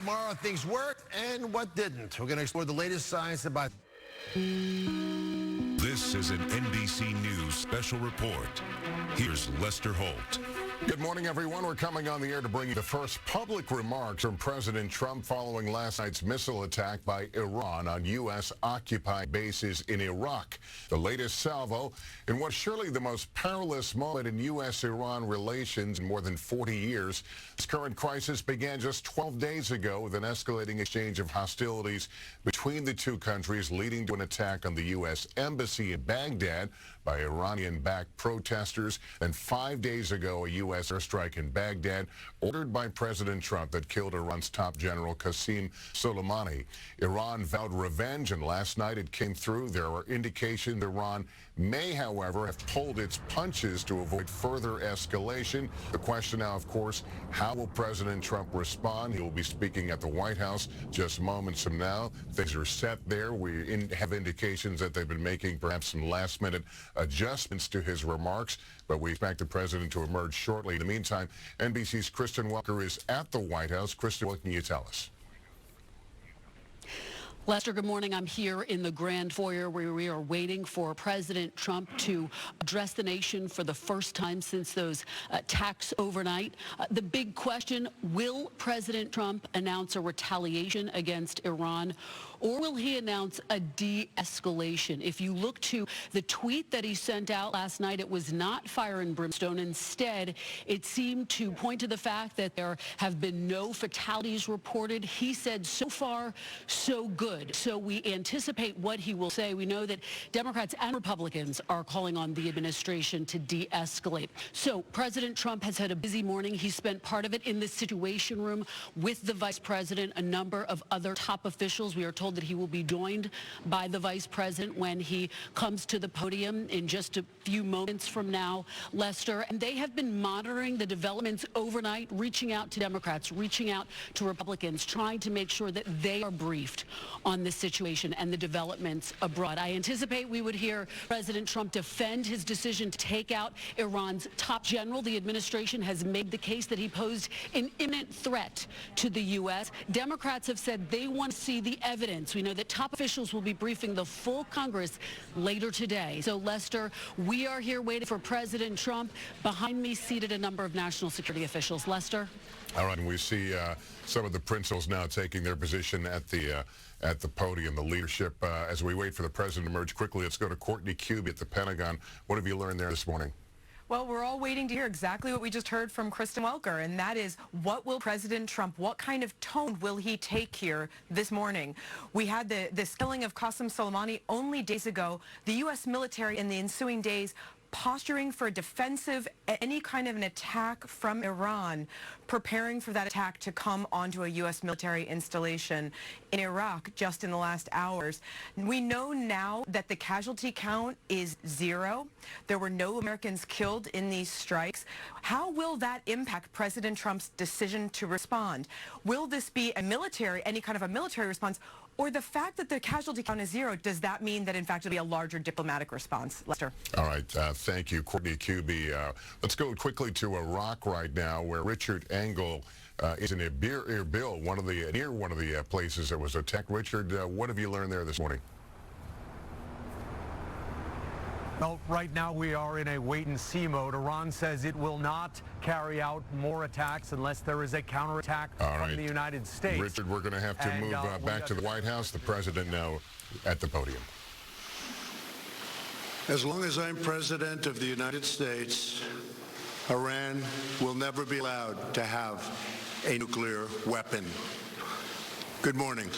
Tomorrow, things worked and what didn't. We're going to explore the latest science about... This is an NBC News special report. Here's Lester Holt. Good morning, everyone. We're coming on the air to bring you the first public remarks from President Trump following last night's missile attack by Iran on U.S.-occupied bases in Iraq. The latest salvo in what's surely the most perilous moment in U.S.-Iran relations in more than 40 years. This current crisis began just 12 days ago with an escalating exchange of hostilities between the two countries, leading to an attack on the U.S. Embassy in Baghdad by Iranian-backed protesters. And 5 days ago, a U.S. airstrike in Baghdad ordered by President Trump that killed Iran's top general Qasem Soleimani. Iran vowed revenge, and last night it came through. There are indications Iran may, however, have pulled its punches to avoid further escalation. The question now, of course, how will President Trump respond? He will be speaking at the White House just moments from now. Things are set there. We have indications that they've been making perhaps some last-minute adjustments to his remarks, but we expect the president to emerge shortly. In the meantime, NBC's Kristen Welker is at the White House. Kristen, what can you tell us? Lester, good morning. I'm here in the Grand Foyer where we are waiting for President Trump to address the nation for the first time since those attacks overnight. The big question, will President Trump announce a retaliation against Iran, or will he announce a de-escalation? If you look to the tweet that he sent out last night, it was not fire and brimstone. Instead, it seemed to point to the fact that there have been no fatalities reported. He said, so far, so good. So we anticipate what he will say. We know that Democrats and Republicans are calling on the administration to de-escalate. So President Trump has had a busy morning. He spent part of it in the Situation Room with the vice president, a number of other top officials. We are told that he will be joined by the vice president when he comes to the podium in just a few moments from now, Lester. And they have been monitoring the developments overnight, reaching out to Democrats, reaching out to Republicans, trying to make sure that they are briefed on this situation and the developments abroad. I anticipate we would hear President Trump defend his decision to take out Iran's top general. The administration has made the case that he posed an imminent threat to the U.S. Democrats have said they want to see the evidence. We know that top officials will be briefing the full Congress later today. So, Lester, we are here waiting for President Trump. Behind me, seated a number of national security officials. Lester? All right, and we see some of the principals now taking their position at the podium, the leadership. As we wait for the president to emerge quickly, let's go to Courtney Cube at the Pentagon. What have you learned there this morning? Well, we're all waiting to hear exactly what we just heard from Kristen Welker, and that is, what will President Trump, what kind of tone will he take here this morning? We had this killing of Qasem Soleimani only days ago. The U.S. military in the ensuing days posturing for a defensive, any kind of an attack from Iran, preparing for that attack to come onto a U.S. military installation in Iraq just in the last hours. We know now that the casualty count is 0. There were no Americans killed in these strikes. How will that impact President Trump's decision to respond? Will this be a military, any kind of a military response, or the fact that the casualty count is 0, does that mean that in fact it'll be a larger diplomatic response? Lester? All right, thank you, Courtney Cube. Let's go quickly to Iraq right now, where Richard Engel is in Erbil, near one of the places that was attacked. Richard, what have you learned there this morning? Well, right now we are in a wait-and-see mode. Iran says it will not carry out more attacks unless there is a counterattack from the United States. Richard, we're going to have to move back to the White House. The president now at the podium. As long as I'm president of the United States, Iran will never be allowed to have a nuclear weapon. Good morning.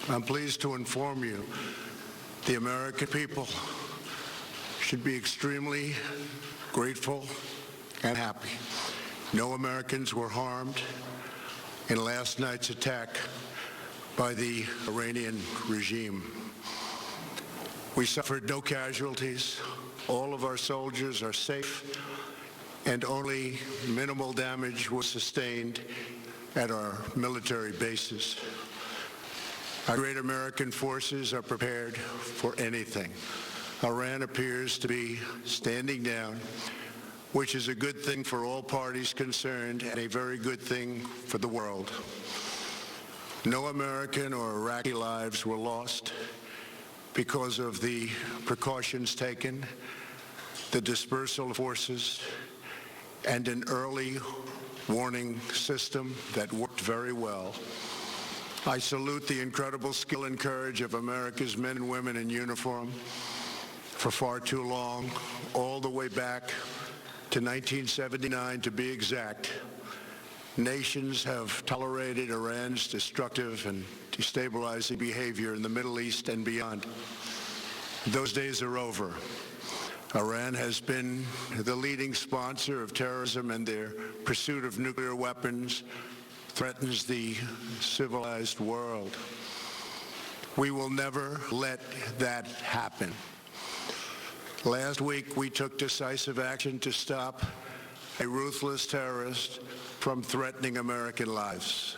I'm pleased to inform you the American people should be extremely grateful and happy. No Americans were harmed in last night's attack by the Iranian regime. We suffered no casualties. All of our soldiers are safe, and only minimal damage was sustained at our military bases. Our great American forces are prepared for anything. Iran appears to be standing down, which is a good thing for all parties concerned and a very good thing for the world. No American or Iraqi lives were lost because of the precautions taken, the dispersal of forces, and an early warning system that worked very well. I salute the incredible skill and courage of America's men and women in uniform. For far too long, all the way back to 1979 to be exact, nations have tolerated Iran's destructive and destabilizing behavior in the Middle East and beyond. Those days are over. Iran has been the leading sponsor of terrorism, and their pursuit of nuclear weapons threatens the civilized world. We will never let that happen. Last week, we took decisive action to stop a ruthless terrorist from threatening American lives.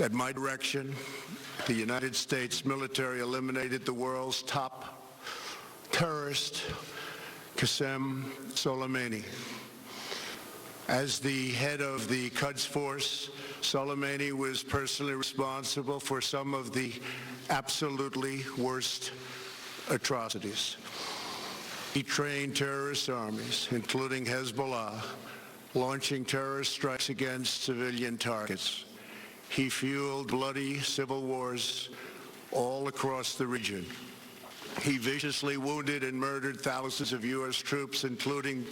At my direction, the United States military eliminated the world's top terrorist, Qasem Soleimani. As the head of the Quds Force, Soleimani was personally responsible for some of the absolutely worst atrocities. He trained terrorist armies, including Hezbollah, launching terrorist strikes against civilian targets. He fueled bloody civil wars all across the region. He viciously wounded and murdered thousands of U.S. troops, including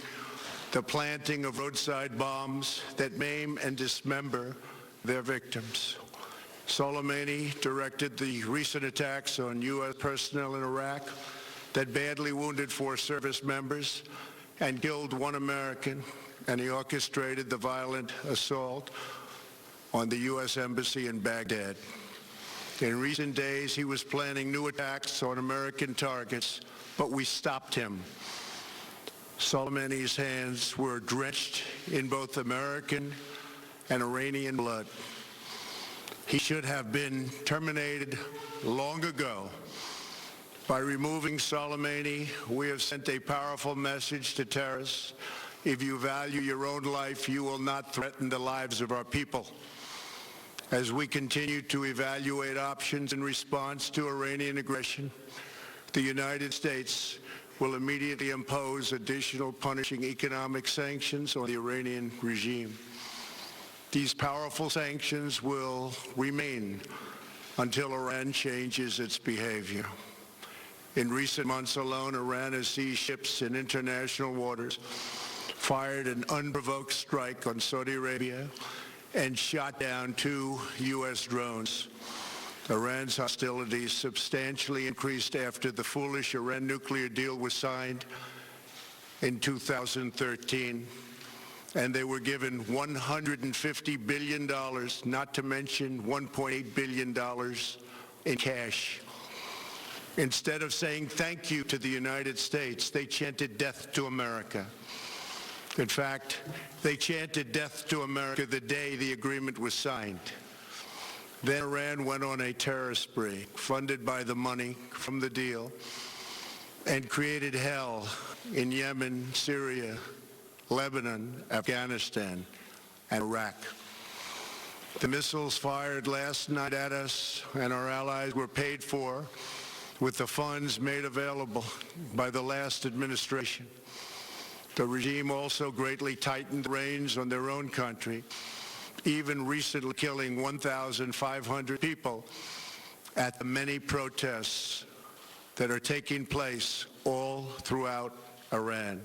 the planting of roadside bombs that maim and dismember their victims. Soleimani directed the recent attacks on U.S. personnel in Iraq that badly wounded 4 service members and killed 1 American, and he orchestrated the violent assault on the U.S. Embassy in Baghdad. In recent days, he was planning new attacks on American targets, but we stopped him. Soleimani's hands were drenched in both American and Iranian blood. He should have been terminated long ago. By removing Soleimani, we have sent a powerful message to terrorists. If you value your own life, you will not threaten the lives of our people. As we continue to evaluate options in response to Iranian aggression, the United States will immediately impose additional punishing economic sanctions on the Iranian regime. These powerful sanctions will remain until Iran changes its behavior. In recent months alone, Iran has seized ships in international waters, fired an unprovoked strike on Saudi Arabia, and shot down 2 U.S. drones. Iran's hostilities substantially increased after the foolish Iran nuclear deal was signed in 2013, and they were given $150 billion, not to mention $1.8 billion in cash. Instead of saying thank you to the United States, they chanted death to America. In fact, they chanted death to America the day the agreement was signed. Then Iran went on a terror spree, funded by the money from the deal, and created hell in Yemen, Syria, Lebanon, Afghanistan, and Iraq. The missiles fired last night at us and our allies were paid for with the funds made available by the last administration. The regime also greatly tightened the reins on their own country, even recently killing 1,500 people at the many protests that are taking place all throughout Iran.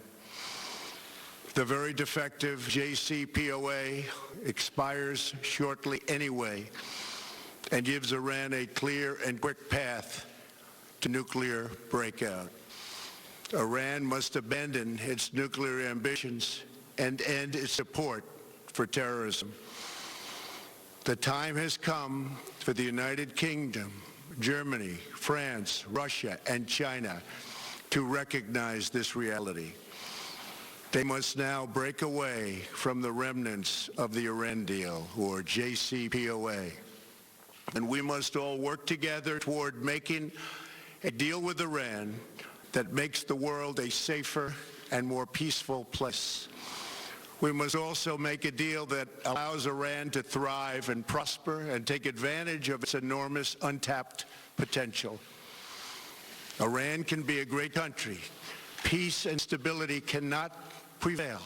The very defective JCPOA expires shortly anyway and gives Iran a clear and quick path to nuclear breakout. Iran must abandon its nuclear ambitions and end its support for terrorism. The time has come for the United Kingdom, Germany, France, Russia, and China to recognize this reality. They must now break away from the remnants of the Iran deal, or JCPOA. And we must all work together toward making a deal with Iran that makes the world a safer and more peaceful place. We must also make a deal that allows Iran to thrive and prosper and take advantage of its enormous untapped potential. Iran can be a great country. Peace and stability cannot prevail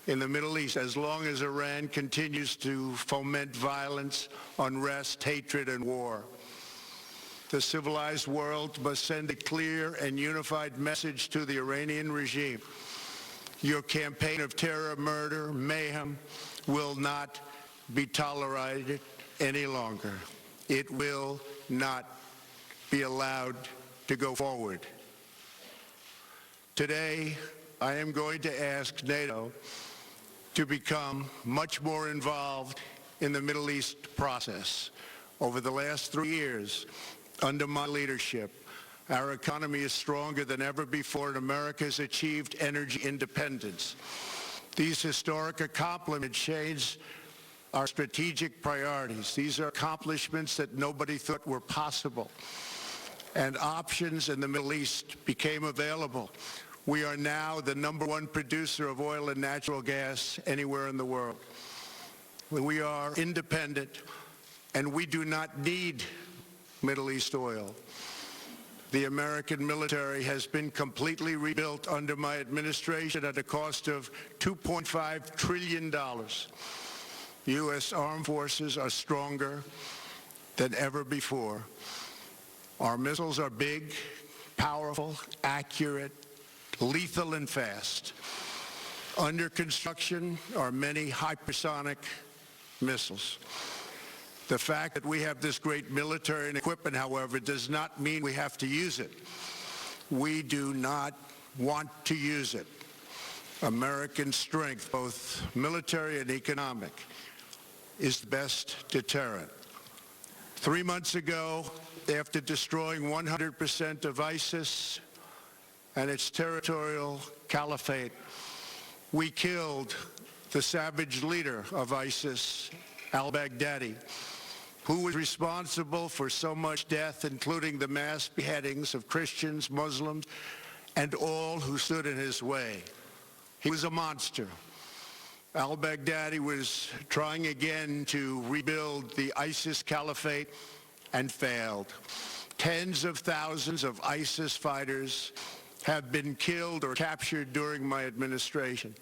in the Middle East as long as Iran continues to foment violence, unrest, hatred, and war. The civilized world must send a clear and unified message to the Iranian regime. Your campaign of terror, murder, mayhem will not be tolerated any longer. It will not be allowed to go forward. Today, I am going to ask NATO to become much more involved in the Middle East process. Over the last 3 years, under my leadership, our economy is stronger than ever before, and America has achieved energy independence. These historic accomplishments change our strategic priorities. These are accomplishments that nobody thought were possible. And options in the Middle East became available. We are now the #1 producer of oil and natural gas anywhere in the world. We are independent, and we do not need Middle East oil. The American military has been completely rebuilt under my administration at a cost of $2.5 trillion. U.S. armed forces are stronger than ever before. Our missiles are big, powerful, accurate, lethal, and fast. Under construction are many hypersonic missiles. The fact that we have this great military and equipment, however, does not mean we have to use it. We do not want to use it. American strength, both military and economic, is the best deterrent. 3 months ago, after destroying 100% of ISIS and its territorial caliphate, we killed the savage leader of ISIS, al-Baghdadi, who was responsible for so much death, including the mass beheadings of Christians, Muslims, and all who stood in his way. He was a monster. Al-Baghdadi was trying again to rebuild the ISIS caliphate and failed. Tens of thousands of ISIS fighters have been killed or captured during my administration.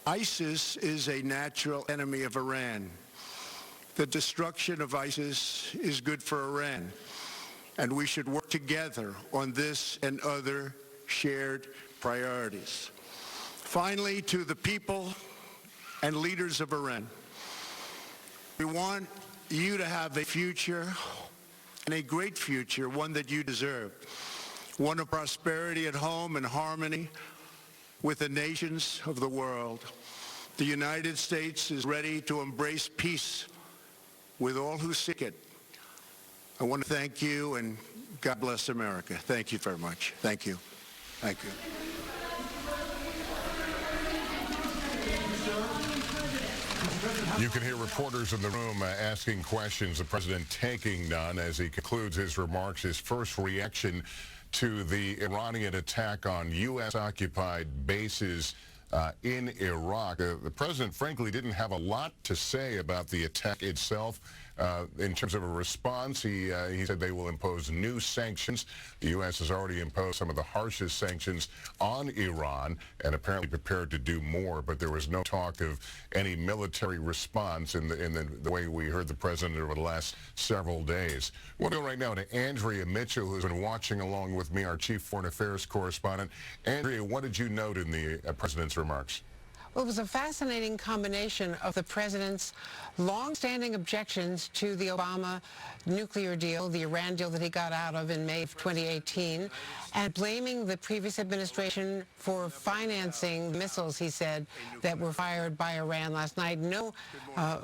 ISIS is a natural enemy of Iran. The destruction of ISIS is good for Iran, and we should work together on this and other shared priorities. Finally, to the people and leaders of Iran, we want you to have a future, and a great future, one that you deserve, one of prosperity at home and harmony with the nations of the world. The United States is ready to embrace peace with all who seek it. I want to thank you, and God bless America. Thank you very much. Thank you. Thank you. You can hear reporters in the room asking questions. The president taking none as he concludes his remarks, his first reaction to the Iranian attack on U.S.-occupied bases in Iraq. The president, frankly, didn't have a lot to say about the attack itself. In terms of a response, he said they will impose new sanctions. The U.S. has already imposed some of the harshest sanctions on Iran and apparently prepared to do more, but there was no talk of any military response in the way we heard the president over the last several days. We'll go right now to Andrea Mitchell, who's been watching along with me, our chief foreign affairs correspondent. Andrea, what did you note in the president's remarks? Well, it was a fascinating combination of the president's long-standing objections to the Obama nuclear deal, the Iran deal that he got out of in May of 2018, and blaming the previous administration for financing missiles, he said, that were fired by Iran last night. No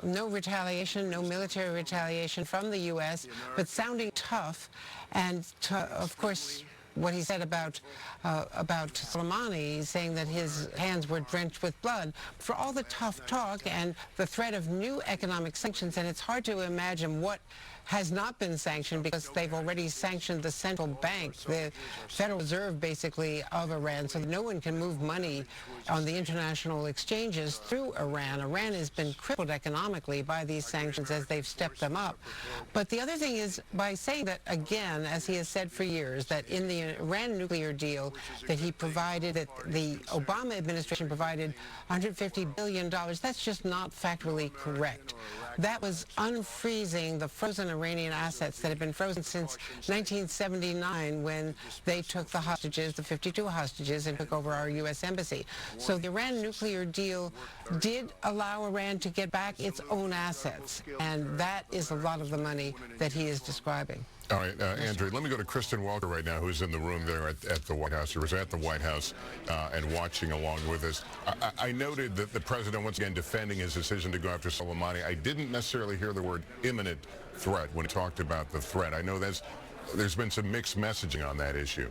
retaliation, no military retaliation from the U.S., but sounding tough, and of course, what he said about Soleimani, saying that his hands were drenched with blood. For all the tough talk and the threat of new economic sanctions, and it's hard to imagine what has not been sanctioned because they've already sanctioned the central bank, the Federal Reserve basically of Iran, so that no one can move money on the international exchanges through Iran. Iran has been crippled economically by these sanctions as they've stepped them up. But the other thing is, by saying that again, as he has said for years, that in the Iran nuclear deal that he provided, that the Obama administration provided $150 billion, that's just not factually correct. That was unfreezing the frozen Iranian assets that had been frozen since 1979 when they took the hostages, the 52 hostages, and took over our U.S. embassy. So the Iran nuclear deal did allow Iran to get back its own assets, and that is a lot of the money that he is describing. All right, Andrew, let me go to Kristen Welker right now, who's in the room there at the White House, or was at the White House and watching along with us. I noted that the president, once again, defending his decision to go after Soleimani. I didn't necessarily hear the word imminent threat when he talked about the threat. I know there's been some mixed messaging on that issue.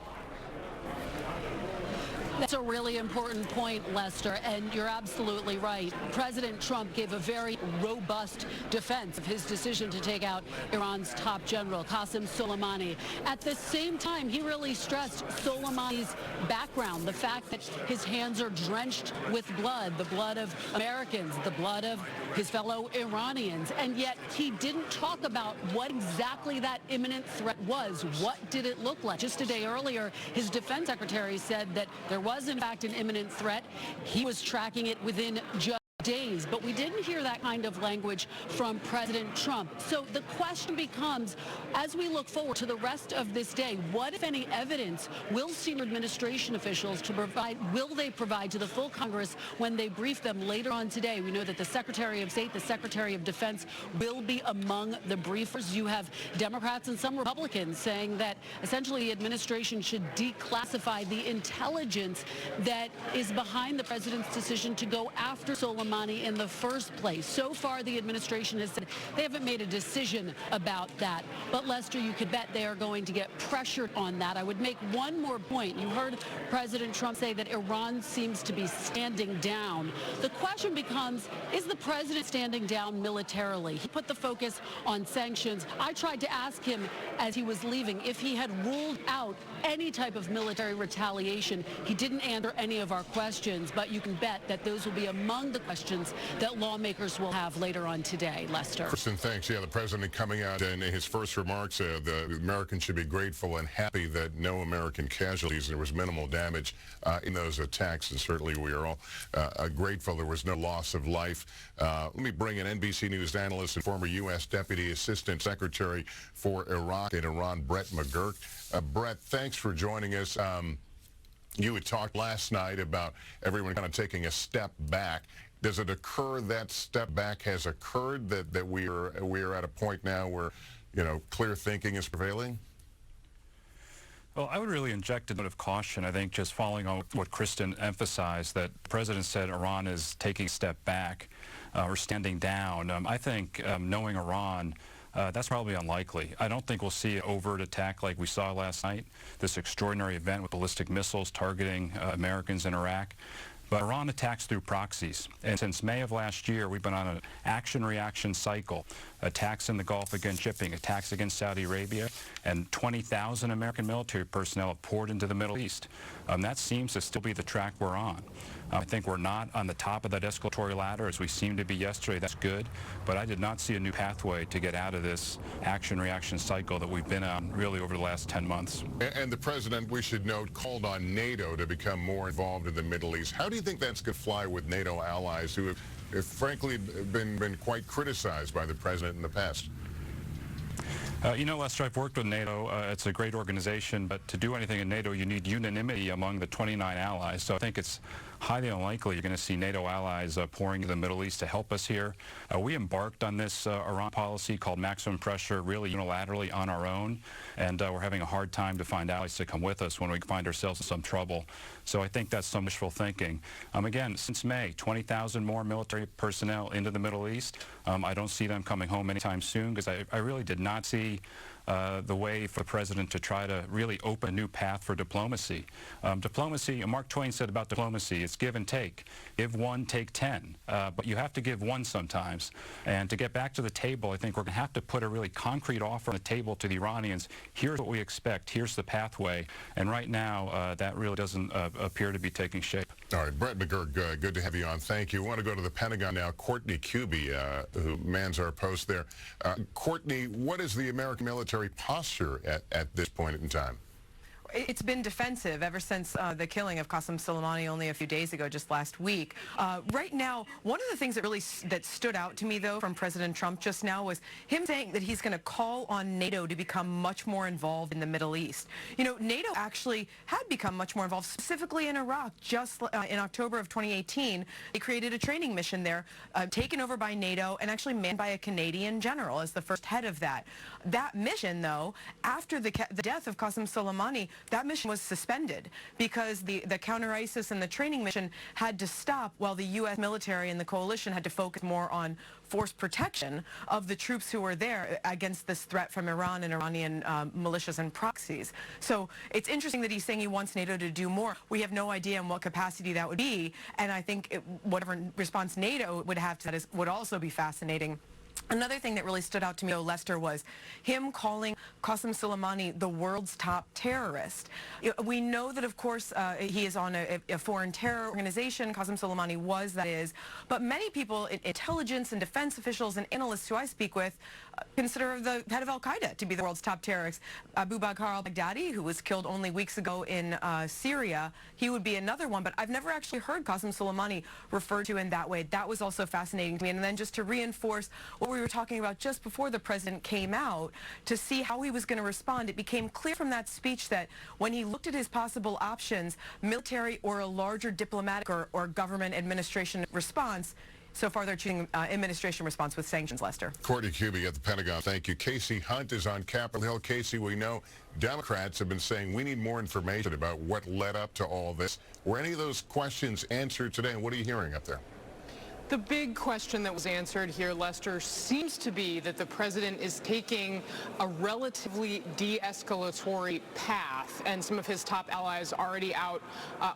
That's a really important point, Lester, and you're absolutely right. President Trump gave a very robust defense of his decision to take out Iran's top general, Qasem Soleimani. At the same time, he really stressed Soleimani's background, the fact that his hands are drenched with blood, the blood of Americans, the blood of his fellow Iranians, and yet he didn't talk about what exactly that imminent threat was. What did it look like? Just a day earlier, his defense secretary said that there was, in fact, an imminent threat. He was tracking it within just days, but we didn't hear that kind of language from President Trump. So the question becomes, as we look forward to the rest of this day, what, if any, evidence will senior administration officials will they provide to the full Congress when they brief them later on today? We know that the Secretary of State, the Secretary of Defense will be among the briefers. You have Democrats and some Republicans saying that essentially the administration should declassify the intelligence that is behind the president's decision to go after Soleimani in the first place. So far, the administration has said they haven't made a decision about that. But, Lester, you could bet they are going to get pressured on that. I would make one more point. You heard President Trump say that Iran seems to be standing down. The question becomes, is the president standing down militarily? He put the focus on sanctions. I tried to ask him as he was leaving if he had ruled out any type of military retaliation. He didn't answer any of our questions, but you can bet that those will be among the questions that lawmakers will have later on today. Lester. Kristen, thanks. Yeah, the president coming out in his first remarks, the Americans should be grateful and happy that no American casualties, there was minimal damage in those attacks, and certainly we are all grateful there was no loss of life. Let me bring in NBC News analyst and former U.S. Deputy Assistant Secretary for Iraq and Iran, Brett McGurk. Brett, thanks for joining us. You had talked last night about everyone kind of taking a step back. Does it occur that step back has occurred, that we are at a point now where, you know, clear thinking is prevailing? Well, I would really inject a note of caution. I think just following on what Kristen emphasized, that the president said Iran is taking a step back or standing down. I think knowing Iran, that's probably unlikely. I don't think we'll see an overt attack like we saw last night, this extraordinary event with ballistic missiles targeting Americans in Iraq. But Iran attacks through proxies. And since May of last year, we've been on an action-reaction cycle. Attacks in the Gulf against shipping, attacks against Saudi Arabia, and 20,000 American military personnel have poured into the Middle East. That seems to still be the track we're on. I think we're not on the top of that escalatory ladder as we seemed to be yesterday. That's good. But I did not see a new pathway to get out of this action-reaction cycle that we've been on really over the last 10 months. And the president, we should note, called on NATO to become more involved in the Middle East. How do you think that's going to fly with NATO allies who have frankly been quite criticized by the president in the past? You know, Lester, I've worked with NATO. It's a great organization, but to do anything in NATO, you need unanimity among the 29 allies. So I think it's highly unlikely you're going to see NATO allies pouring into the Middle East to help us here. We embarked on this Iran policy called maximum pressure really unilaterally on our own, and we're having a hard time to find allies to come with us when we find ourselves in some trouble. So I think that's some wishful thinking. Again, since May, 20,000 more military personnel into the Middle East. I don't see them coming home anytime soon because I really did not see the way for the president to try to really open a new path for diplomacy. Diplomacy, Mark Twain said about diplomacy, it's give and take. Give one, take 10. But you have to give one sometimes. And to get back to the table, I think we're going to have to put a really concrete offer on the table to the Iranians. Here's what we expect. Here's the pathway. And right now, that really doesn't appear to be taking shape. All right, Brett McGurk, good to have you on. Thank you. I want to go to the Pentagon now. Courtney Kuby, who mans our post there. Courtney, what is the American military posture at this point in time? It's been defensive ever since the killing of Qasem Soleimani only a few days ago, just last week. Right now, one of the things that stood out to me, though, from President Trump just now was him saying that he's going to call on NATO to become much more involved in the Middle East. You know, NATO actually had become much more involved, specifically in Iraq. Just in October of 2018, they created a training mission there, taken over by NATO and actually manned by a Canadian general as the first head of that. That mission, though, after the death of Qasem Soleimani, that mission was suspended because the counter-ISIS and the training mission had to stop while the U.S. military and the coalition had to focus more on force protection of the troops who were there against this threat from Iran and Iranian militias and proxies. So it's interesting that he's saying he wants NATO to do more. We have no idea in what capacity that would be, and I think whatever response NATO would have to that would also be fascinating. Another thing that really stood out to me, Lester, was him calling Qasem Soleimani the world's top terrorist. We know that, of course, he is on a foreign terror organization. Qasem Soleimani was, that is. But many people, intelligence and defense officials and analysts who I speak with, consider the head of al-Qaeda to be the world's top terrorist. Abu Bakr al-Baghdadi, who was killed only weeks ago in Syria, he would be another one. But I've never actually heard Qasem Soleimani referred to in that way. That was also fascinating to me. And then just to reinforce what we were talking about just before the president came out, to see how he was going to respond, it became clear from that speech that when he looked at his possible options, military or a larger diplomatic or government administration response, so far they're choosing administration response with sanctions, Lester. Courtney Kuby at the Pentagon. Thank you. Casey Hunt is on Capitol Hill. Casey, we know Democrats have been saying we need more information about what led up to all this. Were any of those questions answered today, and what are you hearing up there? The big question that was answered here, Lester, seems to be that the president is taking a relatively de-escalatory path, and some of his top allies already out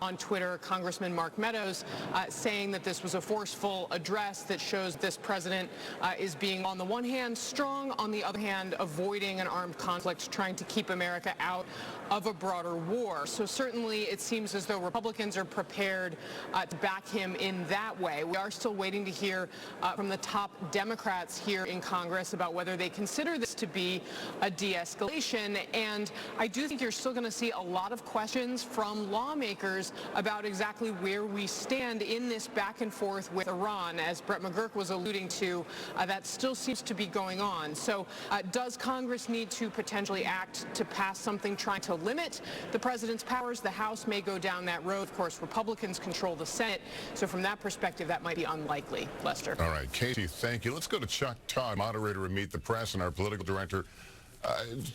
on Twitter, Congressman Mark Meadows, saying that this was a forceful address that shows this president is being, on the one hand, strong, on the other hand, avoiding an armed conflict, trying to keep America out of a broader war. So certainly it seems as though Republicans are prepared to back him in that way. We are still waiting to hear from the top Democrats here in Congress about whether they consider this to be a de-escalation. And I do think you're still going to see a lot of questions from lawmakers about exactly where we stand in this back and forth with Iran. As Brett McGurk was alluding to, that still seems to be going on. So does Congress need to potentially act to pass something trying to limit the president's powers? The House may go down that road. Of course, Republicans control the Senate. So from that perspective, that might be unlikely. Lester. All right, Casey, thank you. Let's go to Chuck Todd, moderator of Meet the Press and our political director.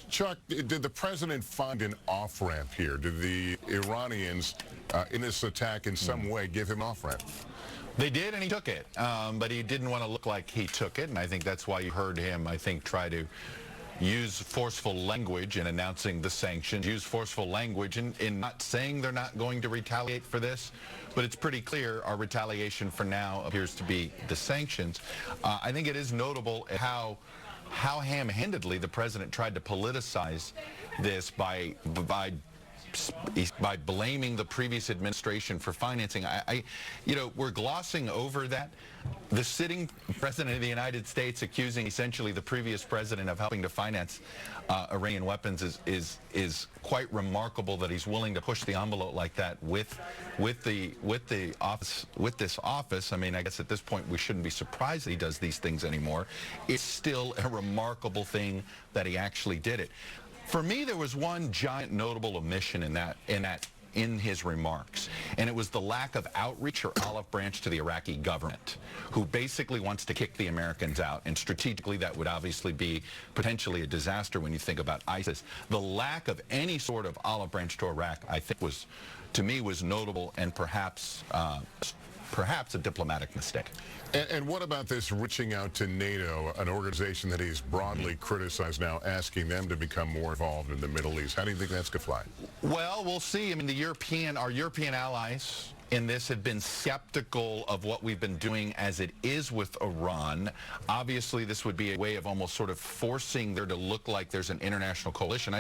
Chuck, did the president find an off-ramp here? Did the Iranians, in this attack, in some way give him off-ramp? They did, and he took it. But he didn't want to look like he took it, and I think that's why you heard him, I think, try to use forceful language in announcing the sanctions, use forceful language in not saying they're not going to retaliate for this, but it's pretty clear our retaliation for now appears to be the sanctions. I think it is notable how ham-handedly the president tried to politicize this by blaming the previous administration for financing. You know, we're glossing over that. The sitting president of the United States accusing essentially the previous president of helping to finance Iranian weapons is quite remarkable, that he's willing to push the envelope like that with this office. I mean, I guess at this point we shouldn't be surprised that he does these things anymore. It's still a remarkable thing that he actually did it. For me, there was one giant notable omission in his remarks, and it was the lack of outreach or olive branch to the Iraqi government, who basically wants to kick the Americans out, and strategically that would obviously be potentially a disaster when you think about ISIS. The lack of any sort of olive branch to Iraq, I think, to me was notable and perhaps perhaps a diplomatic mistake. And what about this reaching out to NATO, an organization that he's broadly criticized now, asking them to become more involved in the Middle East? How do you think that's going to fly? Well, we'll see. I mean, our European allies in this have been skeptical of what we've been doing as it is with Iran. Obviously, this would be a way of almost sort of forcing there to look like there's an international coalition.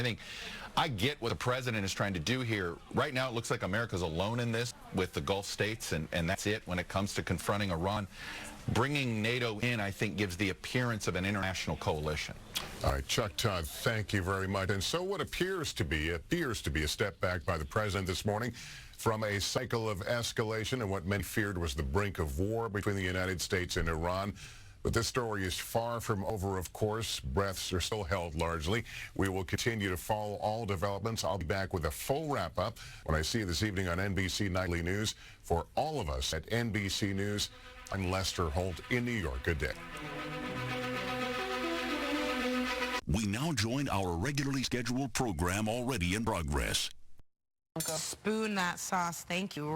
I get what the president is trying to do here. Right now, it looks like America's alone in this with the Gulf states, and that's it when it comes to confronting Iran. Bringing NATO in, I think, gives the appearance of an international coalition. All right, Chuck Todd, thank you very much. And so what appears to be a step back by the president this morning from a cycle of escalation and what many feared was the brink of war between the United States and Iran. But this story is far from over, of course. Breaths are still held largely. We will continue to follow all developments. I'll be back with a full wrap-up when I see you this evening on NBC Nightly News. For all of us at NBC News, I'm Lester Holt in New York. Good day. We now join our regularly scheduled program already in progress. Spoon that sauce. Thank you.